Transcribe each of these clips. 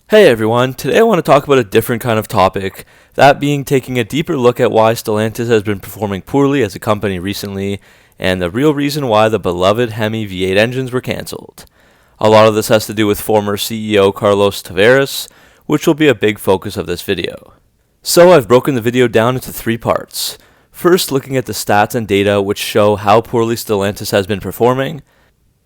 Hey everyone, today I want to talk about a different kind of topic, that being taking a deeper look at why Stellantis has been performing poorly as a company recently, and the real reason why the beloved Hemi V8 engines were cancelled. A lot of this has to do with former CEO Carlos Tavares, which will be a big focus of this video. So I've broken the video down into three parts. First, looking at the stats and data which show how poorly Stellantis has been performing.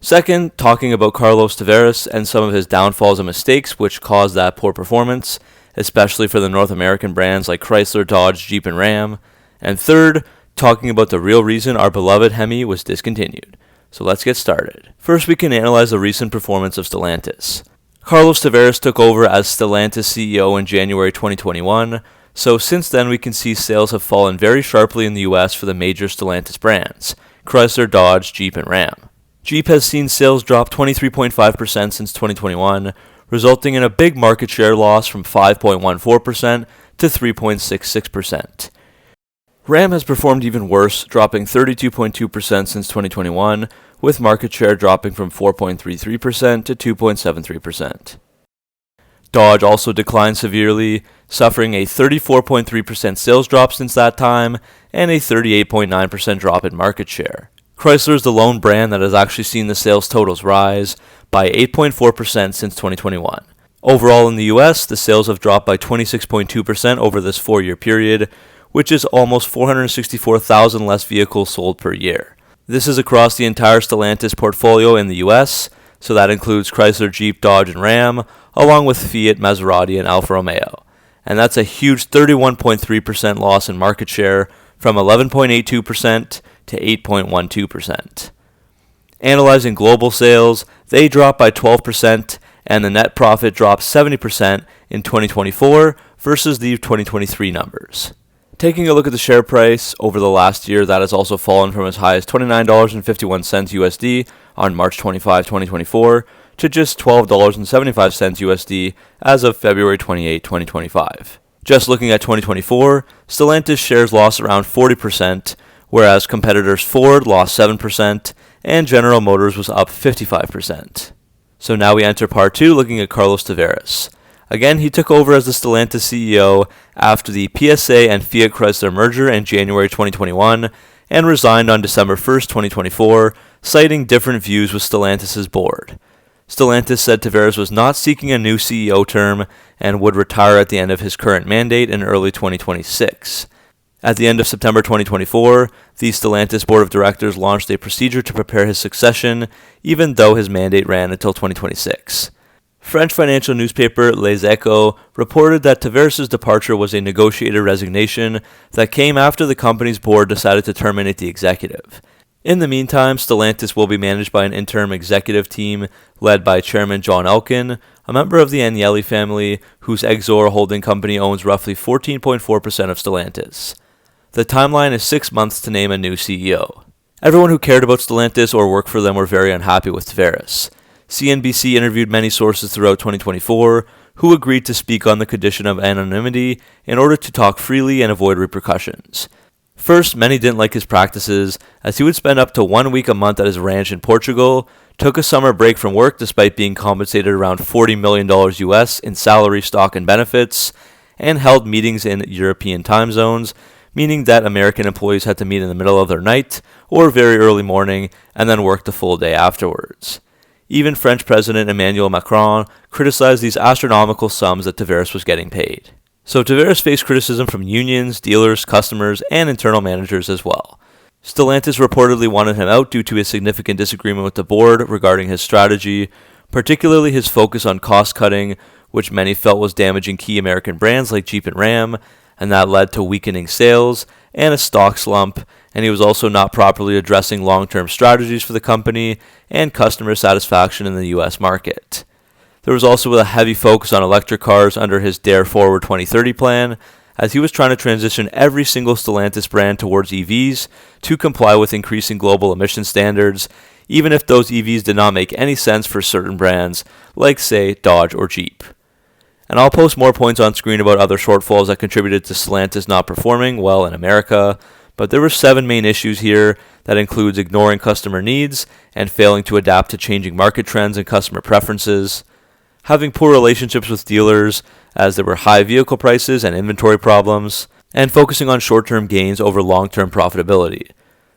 Second, talking about Carlos Tavares and some of his downfalls and mistakes which caused that poor performance, especially for the North American brands like Chrysler, Dodge, Jeep, and Ram. And third, talking about the real reason our beloved Hemi was discontinued. So let's get started. First, we can analyze the recent performance of Stellantis. Carlos Tavares took over as Stellantis CEO in January 2021, so since then we can see sales have fallen very sharply in the US for the major Stellantis brands, Chrysler, Dodge, Jeep, and Ram. Jeep has seen sales drop 23.5% since 2021, resulting in a big market share loss from 5.14% to 3.66%. Ram has performed even worse, dropping 32.2% since 2021, with market share dropping from 4.33% to 2.73%. Dodge also declined severely, suffering a 34.3% sales drop since that time and a 38.9% drop in market share. Chrysler is the lone brand that has actually seen the sales totals rise by 8.4% since 2021. Overall in the US, the sales have dropped by 26.2% over this 4-year period, which is almost 464,000 less vehicles sold per year. This is across the entire Stellantis portfolio in the US, so that includes Chrysler, Jeep, Dodge, and Ram, along with Fiat, Maserati, and Alfa Romeo. And that's a huge 31.3% loss in market share from 11.82% to 8.12%. Analyzing global sales, they dropped by 12% and the net profit dropped 70% in 2024 versus the 2023 numbers. Taking a look at the share price over the last year, that has also fallen from as high as $29.51 USD on March 25, 2024 to just $12.75 USD as of February 28, 2025. Just looking at 2024, Stellantis shares lost around 40%, whereas competitors Ford lost 7% and General Motors was up 55%. So now we enter part 2 looking at Carlos Tavares. Again, he took over as the Stellantis CEO after the PSA and Fiat Chrysler merger in January 2021 and resigned on December 1st, 2024, citing different views with Stellantis' board. Stellantis said Tavares was not seeking a new CEO term and would retire at the end of his current mandate in early 2026. At the end of September 2024, the Stellantis Board of Directors launched a procedure to prepare his succession, even though his mandate ran until 2026. French financial newspaper Les Echos reported that Tavares' departure was a negotiated resignation that came after the company's board decided to terminate the executive. In the meantime, Stellantis will be managed by an interim executive team led by Chairman John Elkann, a member of the Agnelli family, whose Exor holding company owns roughly 14.4% of Stellantis. The timeline is 6 months to name a new CEO. Everyone who cared about Stellantis or worked for them were very unhappy with Tavares. CNBC interviewed many sources throughout 2024 who agreed to speak on the condition of anonymity in order to talk freely and avoid repercussions. First, many didn't like his practices, as he would spend up to 1 week a month at his ranch in Portugal, took a summer break from work despite being compensated around $40 million US in salary, stock, and benefits, and held meetings in European time zones, meaning that American employees had to meet in the middle of their night or very early morning and then work the full day afterwards. Even French President Emmanuel Macron criticized these astronomical sums that Tavares was getting paid. So Tavares faced criticism from unions, dealers, customers, and internal managers as well. Stellantis reportedly wanted him out due to a significant disagreement with the board regarding his strategy, particularly his focus on cost-cutting, which many felt was damaging key American brands like Jeep and Ram, and that led to weakening sales and a stock slump, and he was also not properly addressing long-term strategies for the company and customer satisfaction in the US market. There was also a heavy focus on electric cars under his Dare Forward 2030 plan, as he was trying to transition every single Stellantis brand towards EVs to comply with increasing global emission standards, even if those EVs did not make any sense for certain brands, like, say, Dodge or Jeep. And I'll post more points on screen about other shortfalls that contributed to Stellantis not performing well in America, but there were 7 main issues here that includes ignoring customer needs and failing to adapt to changing market trends and customer preferences, having poor relationships with dealers as there were high vehicle prices and inventory problems, and focusing on short-term gains over long-term profitability.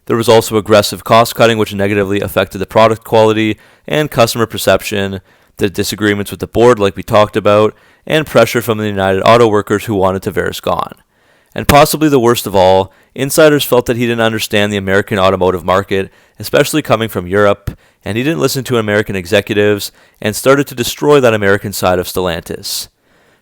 There was also aggressive cost-cutting, which negatively affected the product quality and customer perception, the disagreements with the board like we talked about, and pressure from the United Auto Workers who wanted Tavares gone. And possibly the worst of all, insiders felt that he didn't understand the American automotive market, especially coming from Europe, and he didn't listen to American executives and started to destroy that American side of Stellantis.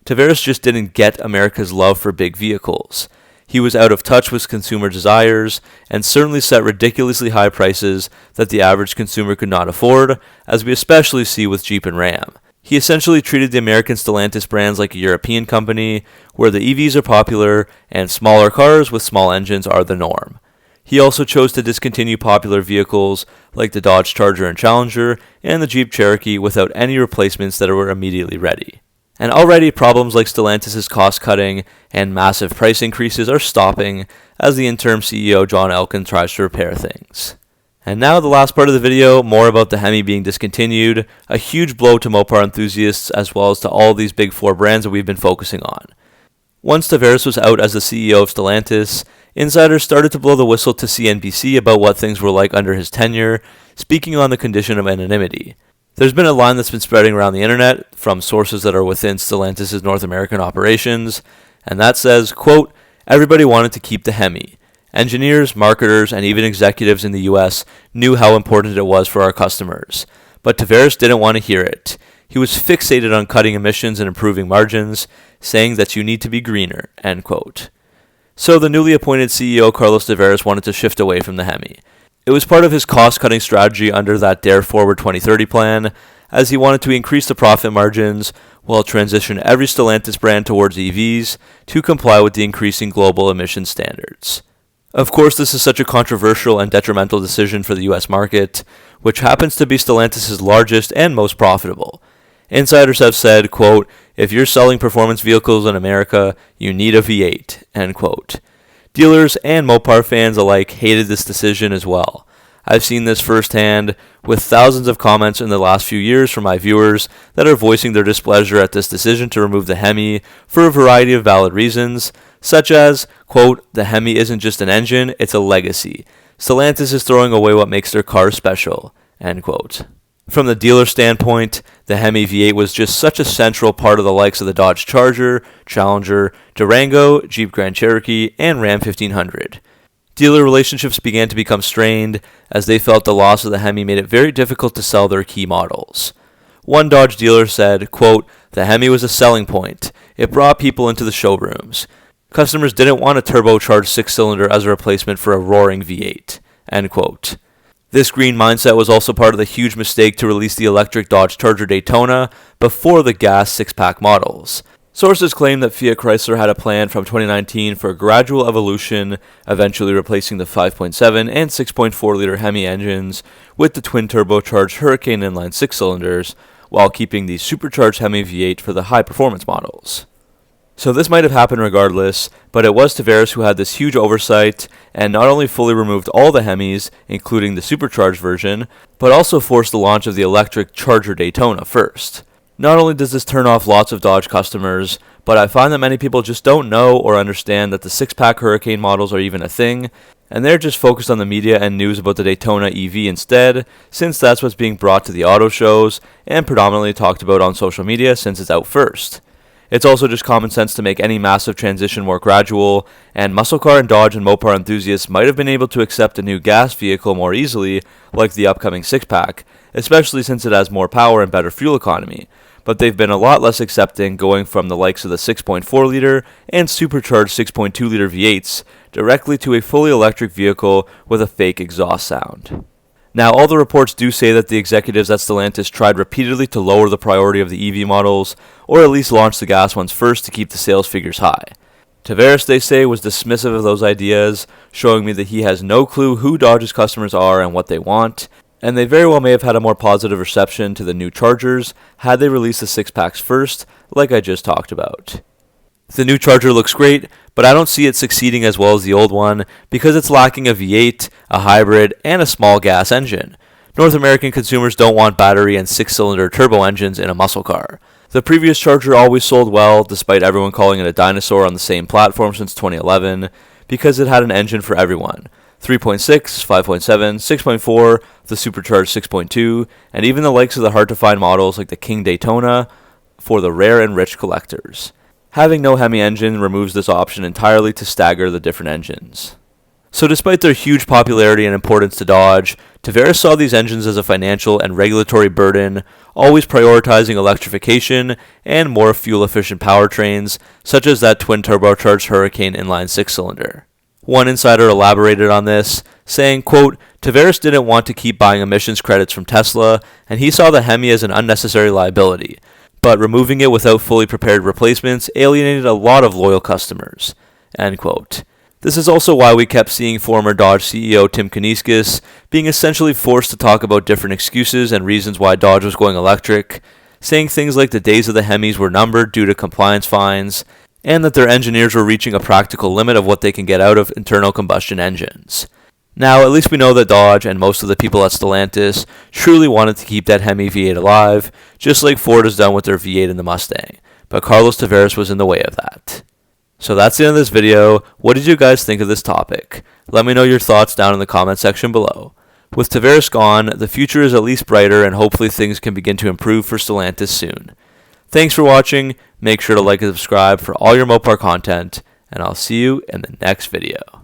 Tavares just didn't get America's love for big vehicles. He was out of touch with consumer desires and certainly set ridiculously high prices that the average consumer could not afford, as we especially see with Jeep and Ram. He essentially treated the American Stellantis brands like a European company, where the EVs are popular and smaller cars with small engines are the norm. He also chose to discontinue popular vehicles like the Dodge Charger and Challenger and the Jeep Cherokee without any replacements that were immediately ready. And already problems like Stellantis' cost-cutting and massive price increases are stopping as the interim CEO John Elkann tries to repair things. And now the last part of the video, more about the Hemi being discontinued, a huge blow to Mopar enthusiasts as well as to all these big four brands that we've been focusing on. Once Tavares was out as the CEO of Stellantis, insiders started to blow the whistle to CNBC about what things were like under his tenure, speaking on the condition of anonymity. There's been a line that's been spreading around the internet from sources that are within Stellantis' North American operations, and that says, quote, "Everybody wanted to keep the Hemi. Engineers, marketers, and even executives in the US knew how important it was for our customers. But Tavares didn't want to hear it. He was fixated on cutting emissions and improving margins, saying that you need to be greener," end quote. So the newly appointed CEO Carlos Tavares wanted to shift away from the Hemi. It was part of his cost-cutting strategy under that Dare Forward 2030 plan, as he wanted to increase the profit margins while transition every Stellantis brand towards EVs to comply with the increasing global emission standards. Of course, this is such a controversial and detrimental decision for the US market, which happens to be Stellantis' largest and most profitable. Insiders have said, quote, "If you're selling performance vehicles in America, you need a V8," end quote. Dealers and Mopar fans alike hated this decision as well. I've seen this firsthand, with thousands of comments in the last few years from my viewers that are voicing their displeasure at this decision to remove the Hemi for a variety of valid reasons, such as, quote, "The Hemi isn't just an engine, it's a legacy. Stellantis is throwing away what makes their cars special," end quote. From the dealer standpoint, the Hemi V8 was just such a central part of the likes of the Dodge Charger, Challenger, Durango, Jeep Grand Cherokee, and Ram 1500. Dealer relationships began to become strained as they felt the loss of the Hemi made it very difficult to sell their key models. One Dodge dealer said, quote, "The Hemi was a selling point. It brought people into the showrooms. Customers didn't want a turbocharged six-cylinder as a replacement for a roaring V8, end quote. This green mindset was also part of the huge mistake to release the electric Dodge Charger Daytona before the gas six-pack models. Sources claim that Fiat Chrysler had a plan from 2019 for a gradual evolution, eventually replacing the 5.7 and 6.4-liter Hemi engines with the twin-turbocharged Hurricane inline six-cylinders, while keeping the supercharged Hemi V8 for the high-performance models. So this might have happened regardless, but it was Tavares who had this huge oversight and not only fully removed all the Hemis, including the supercharged version, but also forced the launch of the electric Charger Daytona first. Not only does this turn off lots of Dodge customers, but I find that many people just don't know or understand that the six-pack Hurricane models are even a thing, and they're just focused on the media and news about the Daytona EV instead, since that's what's being brought to the auto shows and predominantly talked about on social media since it's out first. It's also just common sense to make any massive transition more gradual, and muscle car and Dodge and Mopar enthusiasts might have been able to accept a new gas vehicle more easily, like the upcoming six-pack, especially since it has more power and better fuel economy, but they've been a lot less accepting going from the likes of the 6.4-liter and supercharged 6.2-liter V8s directly to a fully electric vehicle with a fake exhaust sound. Now, all the reports do say that the executives at Stellantis tried repeatedly to lower the priority of the EV models, or at least launch the gas ones first to keep the sales figures high. Tavares, they say, was dismissive of those ideas, showing me that he has no clue who Dodge's customers are and what they want, and they very well may have had a more positive reception to the new Chargers had they released the six-packs first, like I just talked about. The new Charger looks great, but I don't see it succeeding as well as the old one because it's lacking a V8, a hybrid, and a small gas engine. North American consumers don't want battery and six-cylinder turbo engines in a muscle car. The previous Charger always sold well, despite everyone calling it a dinosaur on the same platform since 2011, because it had an engine for everyone. 3.6, 5.7, 6.4, the supercharged 6.2, and even the likes of the hard-to-find models like the King Daytona for the rare and rich collectors. Having no Hemi engine removes this option entirely to stagger the different engines. So despite their huge popularity and importance to Dodge, Tavares saw these engines as a financial and regulatory burden, always prioritizing electrification and more fuel-efficient powertrains, such as that twin-turbocharged Hurricane inline six-cylinder. One insider elaborated on this, saying, quote, Tavares didn't want to keep buying emissions credits from Tesla, and he saw the Hemi as an unnecessary liability, but removing it without fully prepared replacements alienated a lot of loyal customers, end quote. This is also why we kept seeing former Dodge CEO Tim Kuniskis being essentially forced to talk about different excuses and reasons why Dodge was going electric, saying things like the days of the Hemis were numbered due to compliance fines, and that their engineers were reaching a practical limit of what they can get out of internal combustion engines. Now, at least we know that Dodge and most of the people at Stellantis truly wanted to keep that Hemi V8 alive, just like Ford has done with their V8 and the Mustang, but Carlos Tavares was in the way of that. So that's the end of this video. What did you guys think of this topic? Let me know your thoughts down in the comment section below. With Tavares gone, the future is at least brighter and hopefully things can begin to improve for Stellantis soon. Thanks for watching. Make sure to like and subscribe for all your Mopar content, and I'll see you in the next video.